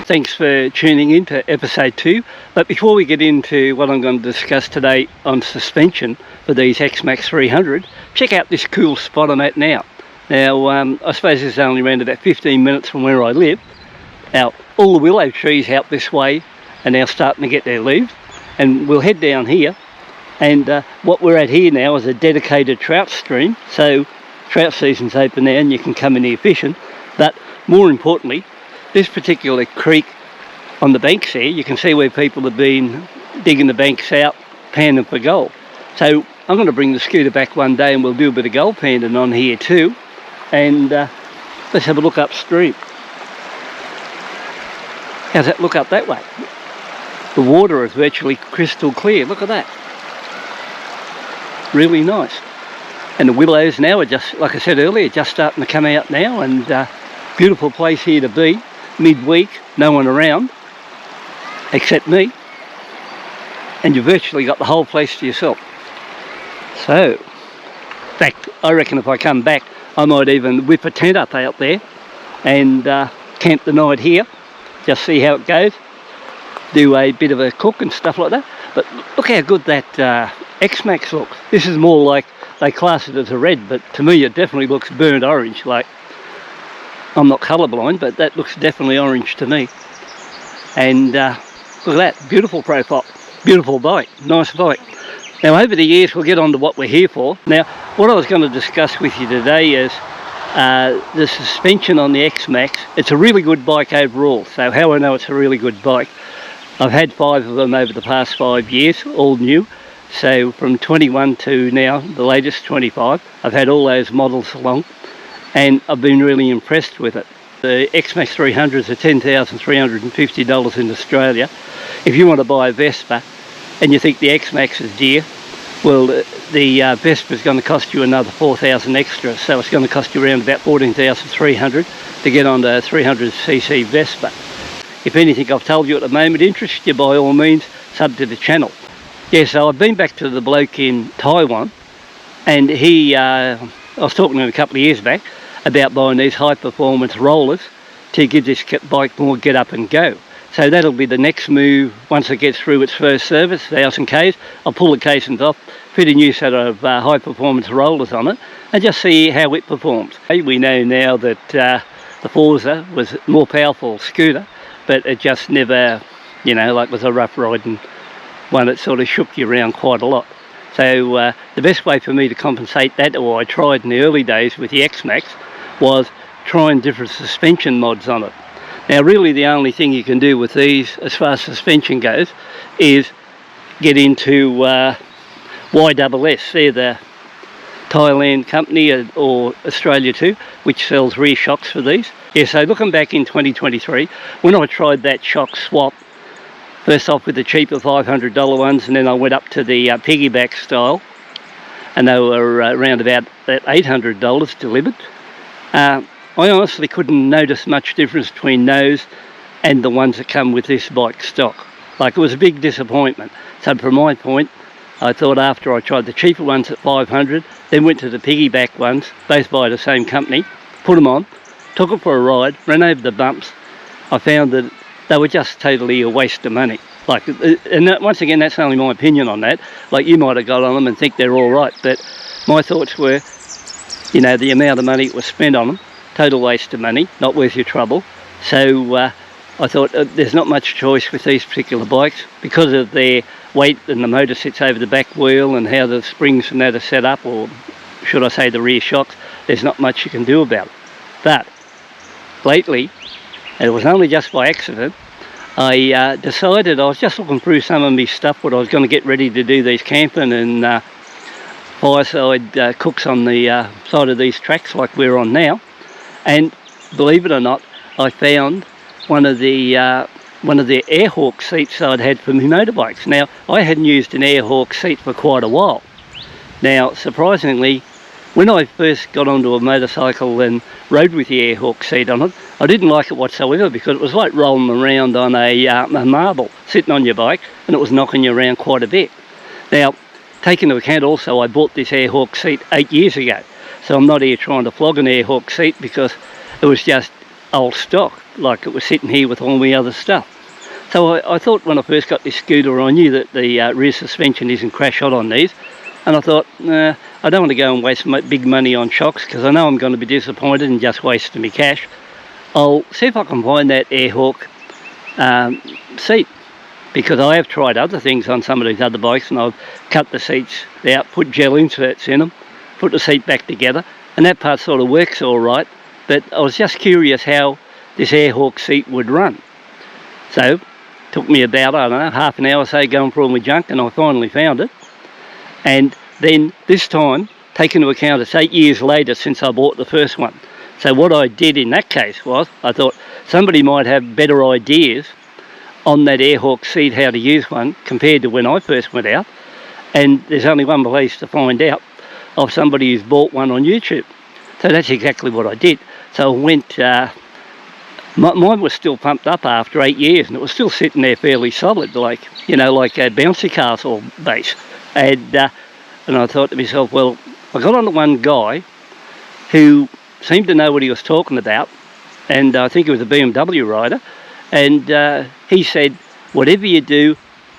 Thanks for tuning in to episode 2. But before we get into what I'm going to discuss today on suspension for these X-Maxx 300, check out this cool spot I'm at now. Now, I suppose this is only around about 15 minutes from where I live. Now, all the willow trees out this way are now starting to get their leaves, and we'll head down here. And what we're at here now is a dedicated trout stream. So trout season's open now and you can come in here fishing. But more importantly, this particular creek on the banks here, you can see where people have been digging the banks out, panning for gold. So I'm going to bring the scooter back one day and we'll do a bit of gold panning on here too. And let's have a look upstream. How's that look up that way? The water is virtually crystal clear. Look at that. Really nice. And the willows now are just, like I said earlier, just starting to come out now, and beautiful place here to be. Midweek, no one around except me, and you've virtually got the whole place to yourself. So, in fact, I reckon if I come back I might even whip a tent up out there and camp the night here, just see how it goes, do a bit of a cook and stuff like that. But look how good that X-Maxx looks. This is more like, they class it as a red, but to me it definitely looks burnt orange. Like, I'm not colourblind, but that looks definitely orange to me. And look at that, beautiful profile, beautiful bike, nice bike. Now over the years we'll get on to what we're here for. Now what I was going to discuss with you today is the suspension on the X-Maxx. It's a really good bike overall. So how I know it's a really good bike, I've had 5 of them over the past 5 years, all new. So from 21 to now, the latest 25, I've had all those models along, and I've been really impressed with it. The X-Maxx 300s are $10,350 in Australia. If you want to buy a Vespa and you think the X-Maxx is dear, well, the Vespa is going to cost you another $4,000 extra, so it's going to cost you around about $14,300 to get on a 300cc Vespa. If anything I've told you at the moment interests you, by all means, sub to the channel. Yeah, so I've been back to the bloke in Taiwan, and I was talking to him a couple of years back about buying these high performance rollers to give this bike more get up and go. So that'll be the next move once it gets through its first service, 1000 Ks. I'll pull the casings off, fit a new set of high performance rollers on it, and just see how it performs. We know now that the Forza was a more powerful scooter, but it just never, you know, like was a rough riding one that sort of shook you around quite a lot. So the best way for me to compensate that, or I tried in the early days with the X-Maxx, was trying different suspension mods on it. Now really the only thing you can do with these as far as suspension goes is get into YSS. They're the Thailand company, or Australia too, which sells rear shocks for these. Yeah, so looking back in 2023, when I tried that shock swap, first off with the cheaper $500 ones, and then I went up to the piggyback style, and they were around about that $800 delivered. I honestly couldn't notice much difference between those and the ones that come with this bike stock. Like, it was a big disappointment. So from my point, I thought after I tried the cheaper ones at $500, then went to the piggyback ones, both by the same company, put them on, took it for a ride, ran over the bumps. I found that they were just totally a waste of money. Like, and that, once again, that's only my opinion on that. Like, you might have got on them and think they're all right, but my thoughts were, you know, the amount of money that was spent on them, total waste of money, not worth your trouble. So I thought there's not much choice with these particular bikes because of their weight, and the motor sits over the back wheel and how the springs and that are set up, or should I say the rear shocks. There's not much you can do about it. But lately, and it was only just by accident, I decided, I was just looking through some of my stuff, what I was going to get ready to do these camping and fireside cooks on the side of these tracks like we're on now. And believe it or not, I found one of the Airhawk seats I'd had for my motorbikes. Now, I hadn't used an Airhawk seat for quite a while. Now, surprisingly, when I first got onto a motorcycle and rode with the Airhawk seat on it, I didn't like it whatsoever because it was like rolling around on a marble, sitting on your bike, and it was knocking you around quite a bit. Now, take into account also, I bought this Airhawk seat 8 years ago. So I'm not here trying to flog an Airhawk seat because it was just, old stock, like it was sitting here with all my other stuff. So I thought when I first got this scooter, I knew that the rear suspension isn't crash hot on these, and I thought, nah, I don't want to go and waste big money on shocks, because I know I'm going to be disappointed and just wasting my cash. I'll see if I can find that Airhawk seat, because I have tried other things on some of these other bikes, and I've cut the seats out, put gel inserts in them, put the seat back together, and that part sort of works all right. But I was just curious how this Airhawk seat would run. So took me about, I don't know, half an hour, say, going through all my junk, and I finally found it. And then this time, take into account it's 8 years later since I bought the first one. So what I did in that case was, I thought somebody might have better ideas on that Airhawk seat, how to use one, compared to when I first went out. And there's only one place to find out of somebody who's bought one on YouTube. So that's exactly what I did. So I went, mine was still pumped up after 8 years, and it was still sitting there fairly solid, like, you know, like a bouncy castle base. And I thought to myself, well, I got on to one guy who seemed to know what he was talking about, and I think he was a BMW rider, and he said, whatever you do,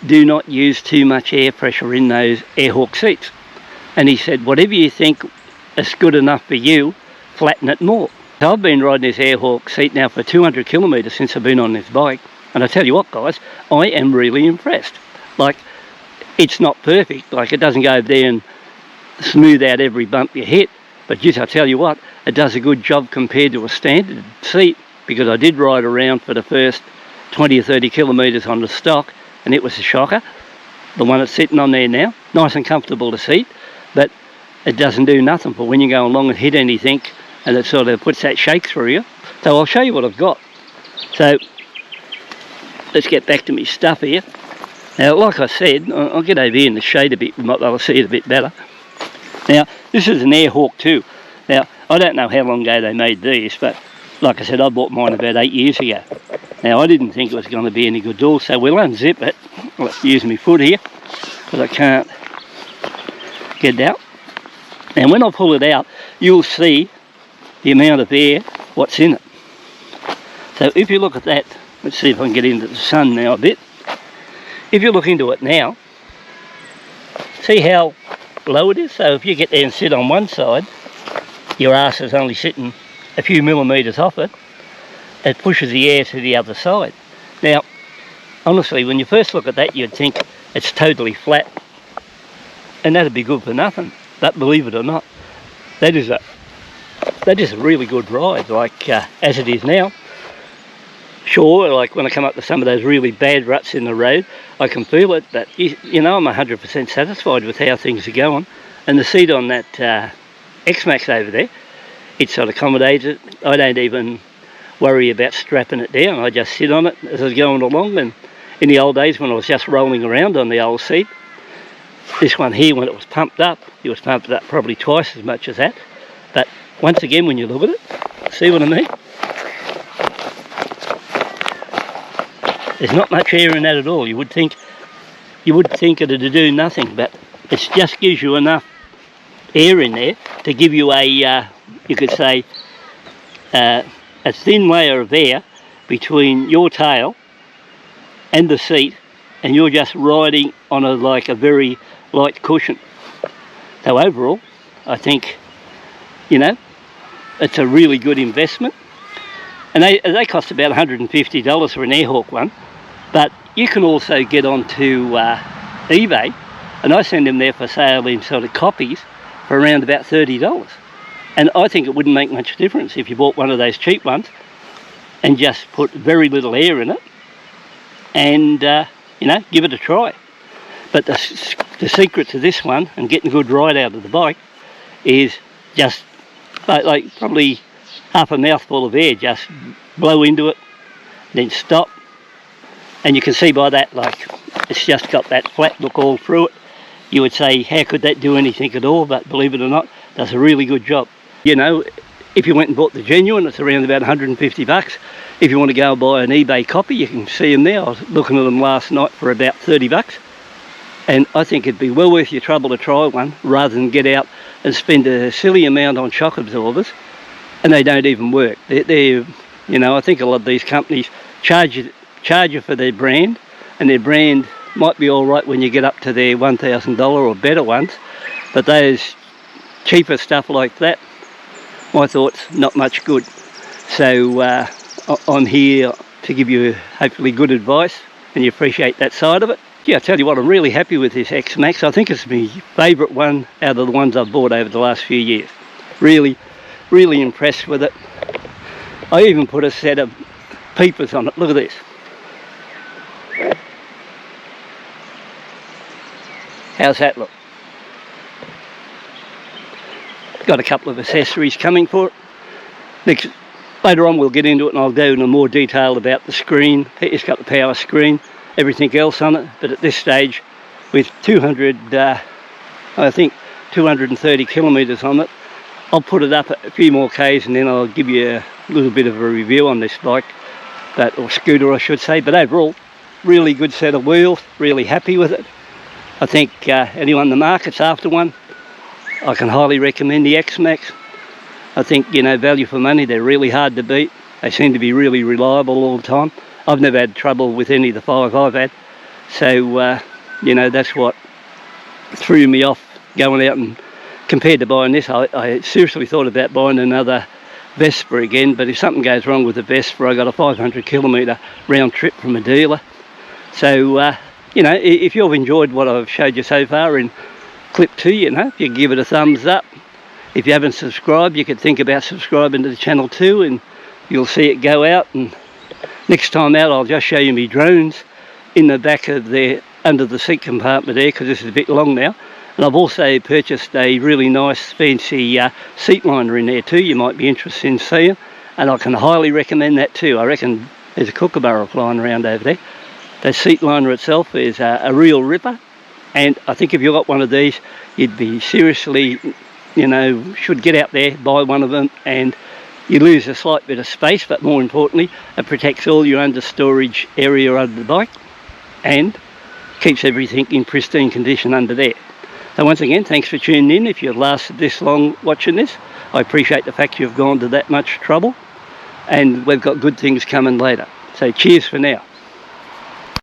do not use too much air pressure in those Airhawk seats. And he said, whatever you think is good enough for you, flatten it more. So I've been riding this Airhawk seat now for 200 kilometres since I've been on this bike, and I tell you what, guys, I am really impressed. Like, it's not perfect, like it doesn't go there and smooth out every bump you hit, but just I tell you what, it does a good job compared to a standard seat, because I did ride around for the first 20 or 30 kilometres on the stock, and it was a shocker. The one that's sitting on there now, nice and comfortable to seat, but it doesn't do nothing for when you go along and hit anything, and it sort of puts that shake through you. So I'll show you what I've got. So let's get back to my stuff here. Now, like I said, I'll get over here in the shade a bit, we might be able to see it a bit better. Now, this is an Airhawk 2. Now, I don't know how long ago they made these, but like I said, I bought mine about 8 years ago. Now, I didn't think it was going to be any good at all, so we'll unzip it. Let's use my foot here, because I can't get it out. And when I pull it out, you'll see the amount of air, what's in it. So if you look at that, let's see if I can get into the sun now a bit. If you look into it now, see how low it is? So if you get there and sit on one side, your arse is only sitting a few millimetres off it. It pushes the air to the other side. Now, honestly, when you first look at that, you'd think it's totally flat, and that'd be good for nothing. But believe it or not, that is a really good ride, like as it is now. Sure, like when I come up to some of those really bad ruts in the road, I can feel it, but you know, I'm 100% satisfied with how things are going. And the seat on that X-Maxx over there, it's sort of accommodated. I don't even worry about strapping it down. I just sit on it as I was going along. And in the old days when I was just rolling around on the old seat, this one here, when it was pumped up, it was pumped up probably twice as much as that. But once again, when you look at it, see what I mean? There's not much air in that at all. You would think it'd do nothing, but it just gives you enough air in there to give you a, you could say, a thin layer of air between your tail and the seat, and you're just riding on like a very light cushion. So overall, I think, you know, it's a really good investment. And they cost about $150 for an Airhawk one, but you can also get onto eBay, and I send them there for sale in sort of copies for around about $30. And I think it wouldn't make much difference if you bought one of those cheap ones and just put very little air in it and, you know, give it a try. But the secret to this one and getting a good ride out of the bike is just like probably half a mouthful of air, just blow into it, then stop, and you can see by that, like, it's just got that flat look all through it. You would say, how could that do anything at all? But believe it or not, does a really good job. You know, if you went and bought the genuine, it's around about 150 bucks. If you want to go and buy an eBay copy, you can see them there. I was looking at them last night for about 30 bucks. And I think it'd be well worth your trouble to try one, rather than get out and spend a silly amount on shock absorbers, and they don't even work. They're You know, I think a lot of these companies charge you for their brand, and their brand might be all right when you get up to their $1,000 or better ones, but those cheaper stuff like that, my thoughts, not much good. So I'm here to give you hopefully good advice, and you appreciate that side of it. Yeah, I tell you what, I'm really happy with this X-Maxx. I think it's my favourite one out of the ones I've bought over the last few years. Really, really impressed with it. I even put a set of peepers on it. Look at this. How's that look? Got a couple of accessories coming for it. Later on we'll get into it and I'll go into more detail about the screen. It's got the power screen, everything else on it, but at this stage with 230 kilometres on it, I'll put it up a few more Ks and then I'll give you a little bit of a review on this bike, or scooter I should say. But overall, really good set of wheels, really happy with it. I think anyone in the market's after one, I can highly recommend the X-Maxx. I think, you know, value for money, they're really hard to beat. They seem to be really reliable all the time. I've never had trouble with any of the 5 I've had. So, you know, that's what threw me off going out, and compared to buying this, I seriously thought about buying another Vespa again, but if something goes wrong with the Vespa, I got a 500 kilometre round trip from a dealer. So, you know, if you've enjoyed what I've showed you so far in clip 2, you know, you can give it a thumbs up. If you haven't subscribed, you could think about subscribing to the channel too, and you'll see it go out. And next time out, I'll just show you my drones in the back of there, under the seat compartment there, because this is a bit long now. And I've also purchased a really nice fancy seat liner in there too. You might be interested in seeing, and I can highly recommend that too. I reckon there's a kookaburra flying around over there. The seat liner itself is a real ripper, and I think if you got one of these, you'd be seriously, you know, should get out there, buy one of them, and you lose a slight bit of space, but more importantly, it protects all your under storage area under the bike and keeps everything in pristine condition under there. So once again, thanks for tuning in. If you've lasted this long watching this, I appreciate the fact you've gone to that much trouble, and we've got good things coming later. So cheers for now.